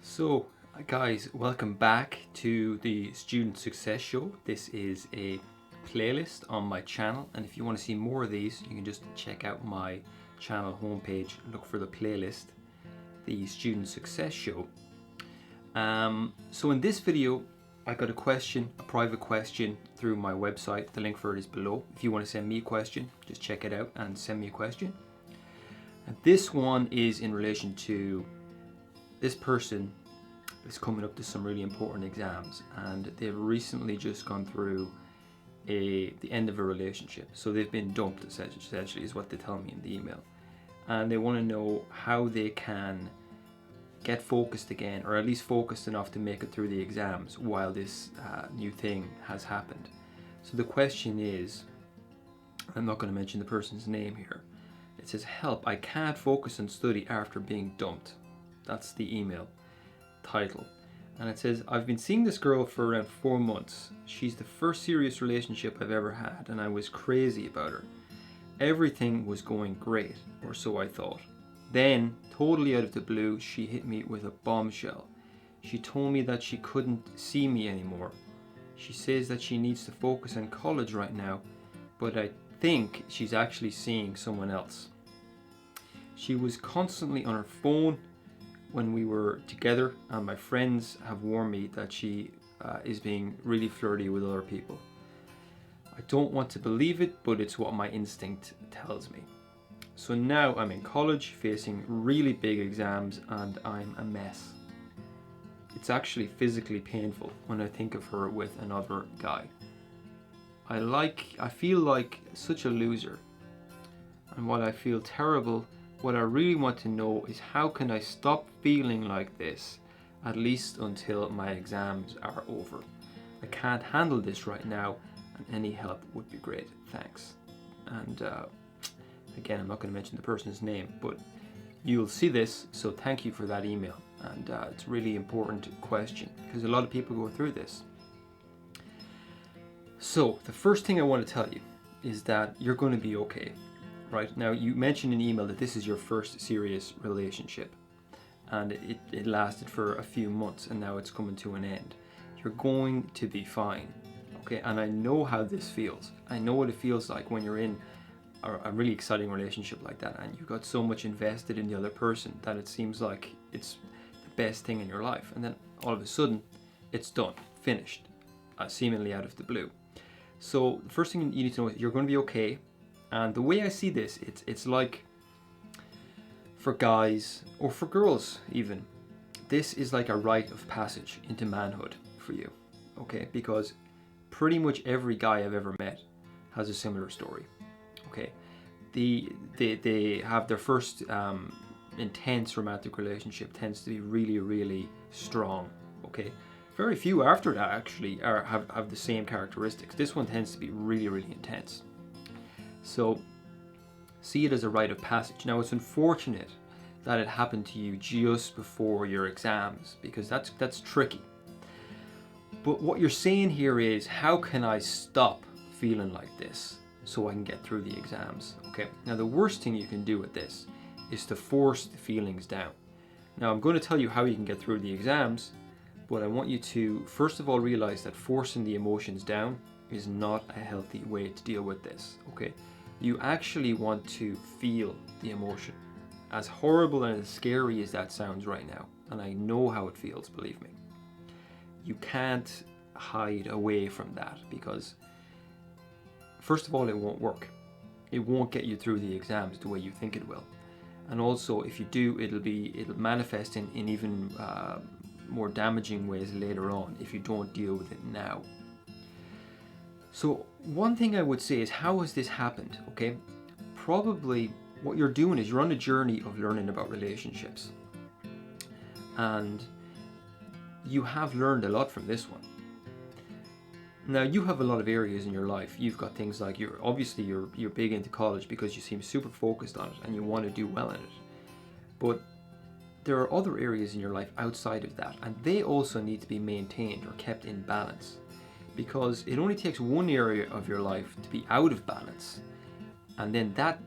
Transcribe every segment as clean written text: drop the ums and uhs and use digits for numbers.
So, guys, welcome back to the Student Success Show. This is a playlist on my channel, and if you want to see more of these, you can just check out my channel homepage, look for the playlist, the Student Success Show. So in this video, I got a question, a private question through my website. The link for it is below. If you want to send me a question, just check it out and send me a question. And this one is in relation to this person is coming up to some really important exams, and they've recently just gone through the end of a relationship. So they've been dumped, essentially is what they tell me in the email. And they want to know how they can get focused again, or at least focused enough to make it through the exams while this new thing has happened. So the question is, I'm not going to mention the person's name here. It says, "Help, I can't focus on study after being dumped." That's the email title. And it says, "I've been seeing this girl for around 4 months. She's the first serious relationship I've ever had, and I was crazy about her. Everything was going great, or so I thought. Then, totally out of the blue, she hit me with a bombshell. She told me that she couldn't see me anymore. She says that she needs to focus on college right now, but I think she's actually seeing someone else. She was constantly on her phone when we were together, and my friends have warned me that she is being really flirty with other people. I don't want to believe it, but it's what my instinct tells me. So now I'm in college, facing really big exams, and I'm a mess. It's actually physically painful when I think of her with another guy. I feel like such a loser. And while I feel terrible, what I really want to know is how can I stop feeling like this, at least until my exams are over. I can't handle this right now, and any help would be great. Thanks." And again, I'm not going to mention the person's name, but you'll see this, so thank you for that email. And it's a really important question because a lot of people go through this. So the first thing I want to tell you is that you're going to be okay. Right now, you mentioned in email that this is your first serious relationship, and it lasted for a few months, and now it's coming to an end. You're going to be fine, okay? And I know how this feels. I know what it feels like when you're in a really exciting relationship like that, and you've got so much invested in the other person that it seems like it's the best thing in your life, and then all of a sudden, it's done, finished, seemingly out of the blue. So the first thing you need to know is you're going to be okay. And the way I see this, it's like for guys or for girls even, this is like a rite of passage into manhood for you, okay? Because pretty much every guy I've ever met has a similar story, okay? They have their first intense romantic relationship tends to be really, really strong, okay? Very few after that actually have the same characteristics. This one tends to be really, really intense. So see it as a rite of passage. Now, it's unfortunate that it happened to you just before your exams, because that's tricky. But what you're saying here is, how can I stop feeling like this so I can get through the exams? Okay. Now, the worst thing you can do with this is to force the feelings down. Now, I'm going to tell you how you can get through the exams, but I want you to first of all realize that forcing the emotions down is not a healthy way to deal with this, okay? You actually want to feel the emotion. As horrible and as scary as that sounds right now, and I know how it feels, believe me, you can't hide away from that, because first of all, it won't work. It won't get you through the exams the way you think it will. And also, if you do, it'll manifest in even more damaging ways later on if you don't deal with it now. So one thing I would say is, how has this happened? Okay, probably what you're doing is you're on a journey of learning about relationships, and you have learned a lot from this one. Now, you have a lot of areas in your life. You've got things like you're big into college because you seem super focused on it and you want to do well in it. But there are other areas in your life outside of that, and they also need to be maintained or kept in balance. Because it only takes one area of your life to be out of balance, and then that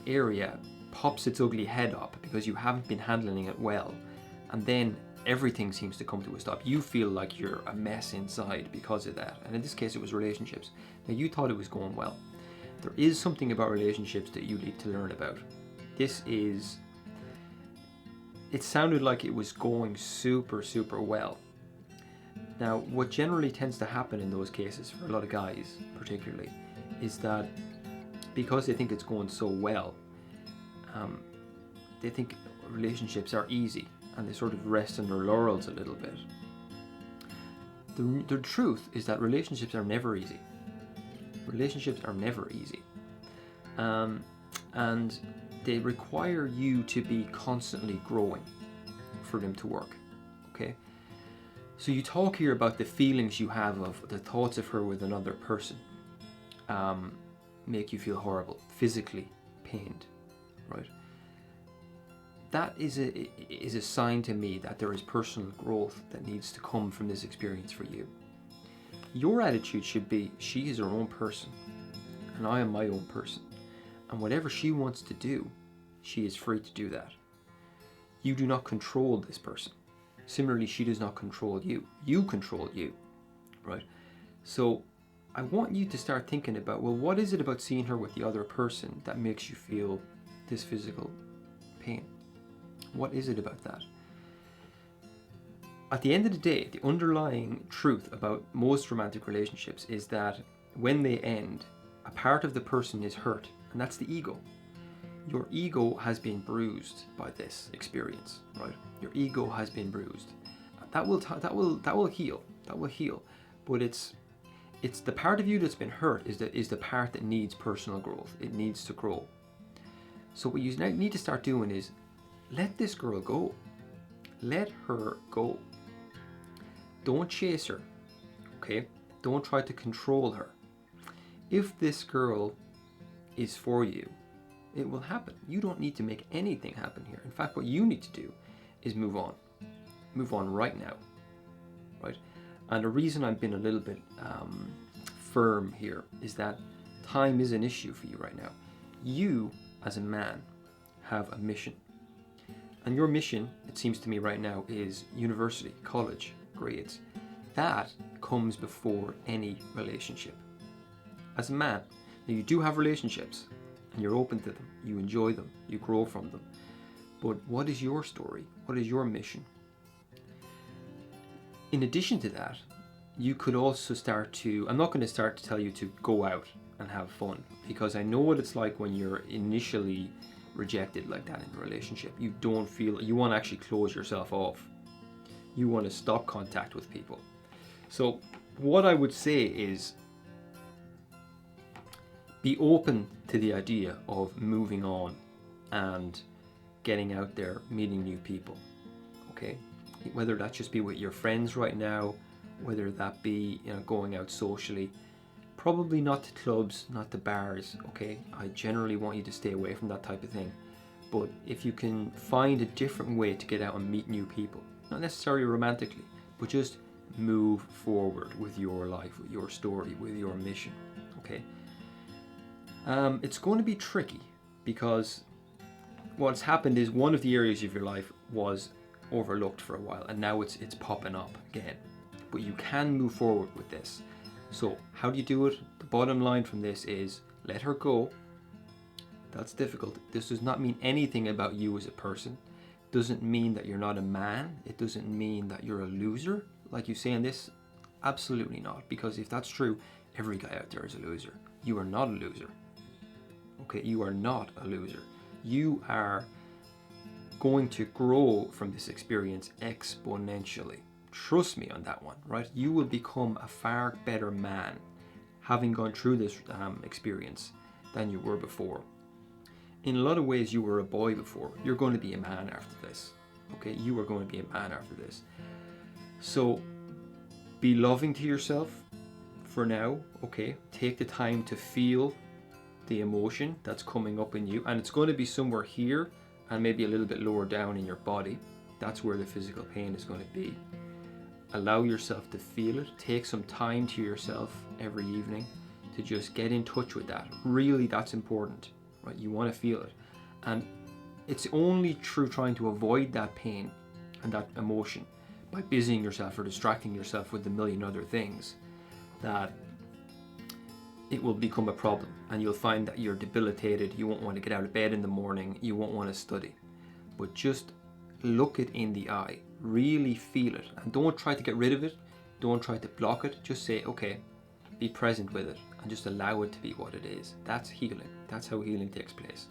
area pops its ugly head up because you haven't been handling it well, and then everything seems to come to a stop. You feel like you're a mess inside because of that. And in this case, it was relationships. Now, you thought it was going well. There is something about relationships that you need to learn about. It sounded like it was going super, super well. Now, what generally tends to happen in those cases, for a lot of guys particularly, is that because they think it's going so well, they think relationships are easy, and they sort of rest on their laurels a little bit. The truth is that relationships are never easy. Relationships are never easy. And they require you to be constantly growing for them to work, okay? So you talk here about the feelings you have of the thoughts of her with another person make you feel horrible, physically pained, right? That is a sign to me that there is personal growth that needs to come from this experience for you. Your attitude should be, she is her own person, and I am my own person. And whatever she wants to do, she is free to do that. You do not control this person. Similarly, she does not control you. You control you, right? So I want you to start thinking about, well, what is it about seeing her with the other person that makes you feel this physical pain? What is it about that? At the end of the day, the underlying truth about most romantic relationships is that when they end, a part of the person is hurt, and that's the ego. Your ego has been bruised by this experience, right? Your ego has been bruised. That will heal. That will heal. But it's the part of you that's been hurt is the part that needs personal growth. It needs to grow. So what you need to start doing is let this girl go. Let her go. Don't chase her, okay? Don't try to control her. If this girl is for you, it will happen. You don't need to make anything happen here. In fact, what you need to do is move on. Move on right now, right? And the reason I've been a little bit firm here is that time is an issue for you right now. You, as a man, have a mission. And your mission, it seems to me right now, is university, college, grades. That comes before any relationship. As a man, now you do have relationships, and you're open to them, you enjoy them, you grow from them. But what is your story? What is your mission? In addition to that, you could also start to, I'm not going to start to tell you to go out and have fun, because I know what it's like when you're initially rejected like that in a relationship. You don't feel, you want to actually close yourself off. You want to stop contact with people. So what I would say is be open to the idea of moving on and getting out there, meeting new people, okay? Whether that just be with your friends right now, whether that be, you know, going out socially. Probably not to clubs, not to bars, okay? I generally want you to stay away from that type of thing. But if you can find a different way to get out and meet new people, not necessarily romantically, but just move forward with your life, with your story, with your mission, okay? It's going to be tricky because what's happened is one of the areas of your life was overlooked for a while, and now it's popping up again. But you can move forward with this. So how do you do it? The bottom line from this is let her go. That's difficult. This does not mean anything about you as a person. It doesn't mean that you're not a man. It doesn't mean that you're a loser, like you say in this. Absolutely not. Because if that's true, every guy out there is a loser. You are not a loser. Okay, you are not a loser. You are going to grow from this experience exponentially. Trust me on that one, right? You will become a far better man having gone through this experience than you were before. In a lot of ways, you were a boy before. You're going to be a man after this, okay? You are going to be a man after this. So be loving to yourself for now, okay? Take the time to feel the emotion that's coming up in you, and it's going to be somewhere here and maybe a little bit lower down in your body. That's where the physical pain is going to be. Allow yourself to feel it. Take some time to yourself every evening to just get in touch with that. Really, that's important, right? You want to feel it. And it's only through trying to avoid that pain and that emotion by busying yourself or distracting yourself with a million other things, that it will become a problem, and you'll find that you're debilitated. You won't want to get out of bed in the morning. You won't want to study. But just look it in the eye, really feel it, and don't try to get rid of it. Don't try to block it. Just say, okay, be present with it and just allow it to be what it is. That's healing. That's how healing takes place.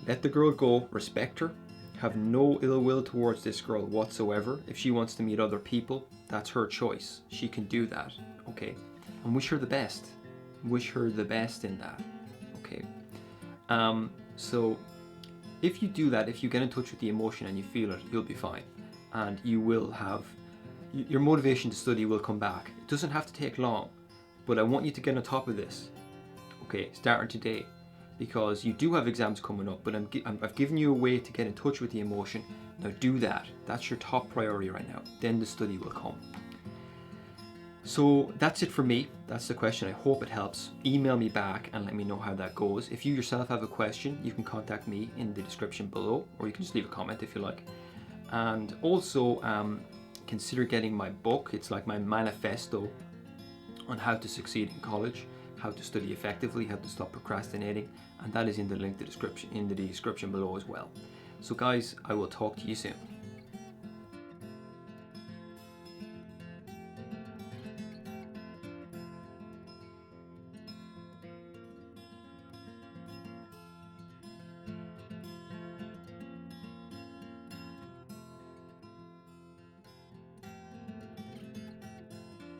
Let the girl go, respect her, have no ill will towards this girl whatsoever. If she wants to meet other people, that's her choice. She can do that, okay? And wish her the best. Wish her the best in that, okay? So if you do that, if you get in touch with the emotion and you feel it, you'll be fine. And you will have, your motivation to study will come back. It doesn't have to take long, but I want you to get on top of this, okay, starting today, because you do have exams coming up, but I've given you a way to get in touch with the emotion. Now do that. That's your top priority right now. Then the study will come. So that's it for me. That's the question. I hope it helps. Email me back and let me know how that goes. If you yourself have a question, you can contact me in the description below, or you can just leave a comment if you like. And also consider getting my book. It's like my manifesto on how to succeed in college, how to study effectively, how to stop procrastinating, and that is in the link in the description below as well. So guys, I will talk to you soon.